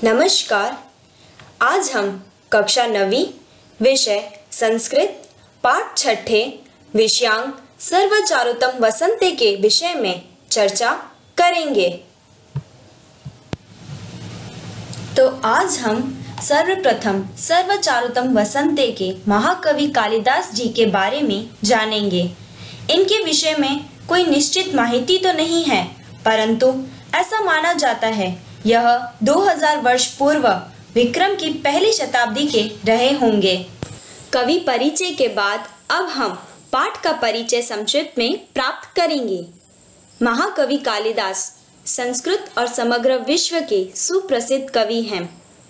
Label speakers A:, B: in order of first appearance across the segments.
A: नमस्कार। आज हम कक्षा 9वीं विषय संस्कृत पाठ 6 विषयांक सर्वचारुतम वसंते के विषय में चर्चा करेंगे। तो आज हम सर्वप्रथम सर्वचारुतम वसंते के महाकवि कालिदास जी के बारे में जानेंगे। इनके विषय में कोई निश्चित माहिती तो नहीं है, परंतु ऐसा माना जाता है यह 2000 वर्ष पूर्व विक्रम की पहली शताब्दी के रहे होंगे। कवि परिचय के बाद अब हम पाठ का परिचय संक्षिप्त में प्राप्त करेंगे। महाकवि कालिदास संस्कृत और समग्र विश्व के सुप्रसिद्ध कवि हैं।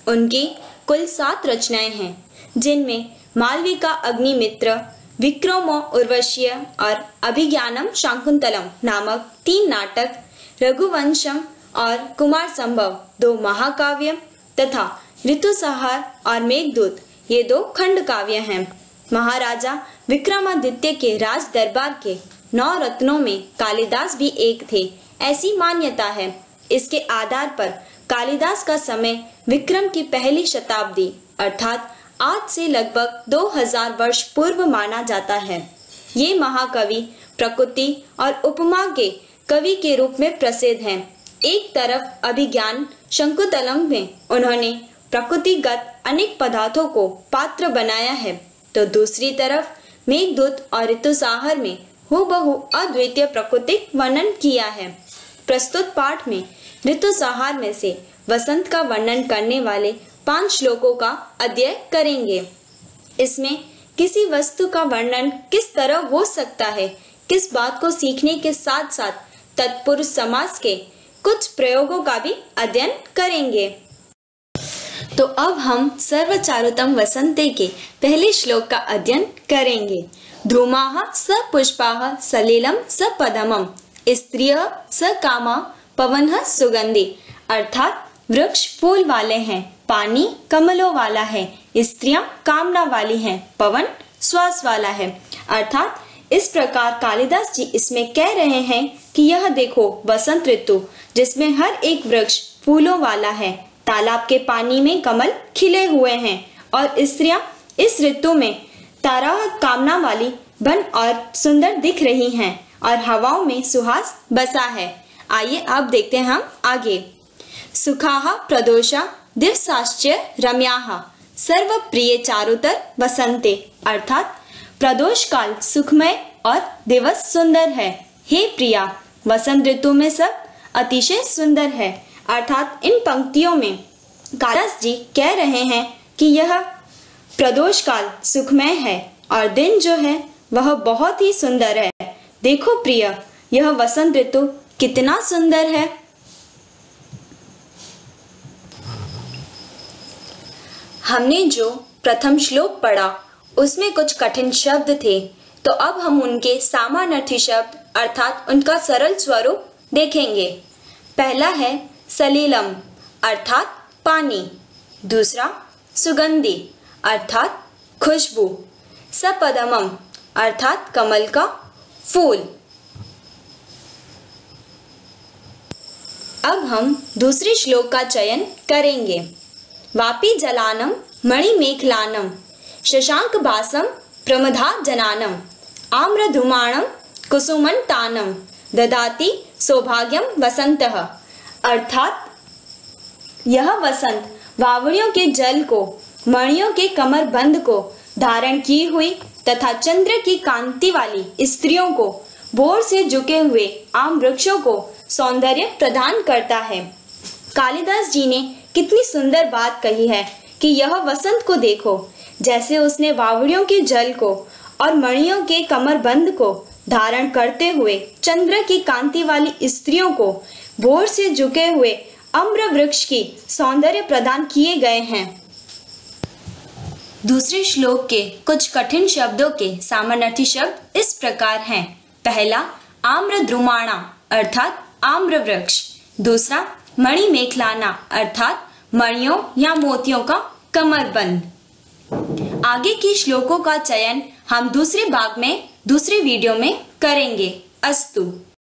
A: उनकी कुल 7 रचनाएं हैं, जिनमें मालविका अग्निमित्र, विक्रमो उर्वशीय और अभिज्ञानम शाकुंतलम नामक 3 नाटक, रघुवंशम और कुमार संभव 2 महाकाव्य तथा ऋतुसंहार और मेघदूत ये 2 खंड काव्य हैं। महाराजा विक्रमादित्य के राज दरबार के 9 रत्नों में कालिदास भी एक थे, ऐसी मान्यता है। इसके आधार पर कालिदास का समय विक्रम की पहली शताब्दी अर्थात आज से लगभग 2000 वर्ष पूर्व माना जाता है। ये महाकवि प्रकृति और उपमा के कवि के रूप में प्रसिद्ध हैं। एक तरफ अभिज्ञान शाकुंतलम में उन्होंने प्रकृतिगत अनेक पदार्थों को पात्र बनाया है, तो दूसरी तरफ मेघदूत और ऋतुसंहार में हूबहू अद्वितीय प्राकृतिक वर्णन किया है। प्रस्तुत पाठ में ऋतुसंहार में से वसंत का वर्णन करने वाले 5 श्लोकों का अध्ययन करेंगे। इसमें किसी वस्तु का वर्णन किस तरह हो सकता है, किस बात को सीखने के साथ साथ तत्पुरुष समास के कुछ प्रयोगों का भी अध्ययन करेंगे। तो अब हम सर्वचारुतम वसंते के पहले श्लोक का अध्ययन करेंगे। ध्रुमाः स पुष्पाः सलिलम स पदमम, स्त्रियः स कामा पवनः सुगंधि। अर्थात वृक्ष फूल वाले हैं, पानी कमलों वाला है, स्त्रियां कामना वाली हैं, पवन श्वास वाला है। अर्थात इस प्रकार कालिदास जी इसमें कह रहे हैं कि यह देखो वसंत ऋतु जिसमें हर एक वृक्ष फूलों वाला है, तालाब के पानी में कमल खिले हुए हैं और स्त्रियां इस ऋतु में तरह कामना वाली बन और सुंदर दिख रही हैं और हवाओं में सुहास बसा है। आइए अब देखते हैं हम आगे। सुखाः प्रदोषा दिवसाश्च रम्याः सर्व प्रिय चारुतर वसंते। अर्थात प्रदोष काल सुखमय और दिवस सुंदर है। हे प्रिया, वसंत ऋतु में सब अतिशय सुंदर है। अर्थात इन पंक्तियों में कालिदास जी कह रहे हैं कि यह प्रदोष काल सुखमय है और दिन जो है वह बहुत ही सुंदर है। देखो प्रिय, यह वसंत ऋतु कितना सुंदर है। हमने जो प्रथम श्लोक पढ़ा उसमें कुछ कठिन शब्द थे, तो अब हम उनके सामानार्थी शब्द अर्थात उनका सरल स्वरूप देखेंगे। पहला है सलीलम अर्थात पानी, दूसरा सुगंधि अर्थात खुशबू, सपदमम अर्थात कमल का फूल। अब हम दूसरे श्लोक का चयन करेंगे। वापी जलानम मणिमेखलानम शशांक बासम प्रमदा जनानम आम्रधुमाणम कुसुमंतानम ददाति सौभाग्यम वसंतः। अर्थात यह वसंत वावड़ियों के जल को, मणियों के कमर बंद को धारण की हुई तथा चंद्र की कांति वाली स्त्रियों को, भोर से झुके हुए आम वृक्षों को सौंदर्य प्रदान करता है। कालिदास जी ने कितनी सुंदर बात कही है कि यह वसंत को देखो, जैसे उसने वावड़ियों के जल को और मणियों के कमरबंद को धारण करते हुए चंद्र की कांति वाली स्त्रियों को, भोर से झुके हुए अम्र वृक्ष की सौंदर्य प्रदान किए गए हैं। दूसरे श्लोक के कुछ कठिन शब्दों के सामानार्थी शब्द इस प्रकार हैं। पहला आम्रद्रुमाणा अर्थात आम्र वृक्ष, दूसरा मणिमेखलाना अर्थात मणियों या मोतियों का कमरबंद। आगे के श्लोकों का चयन हम दूसरे भाग में दूसरे वीडियो में करेंगे। अस्तु।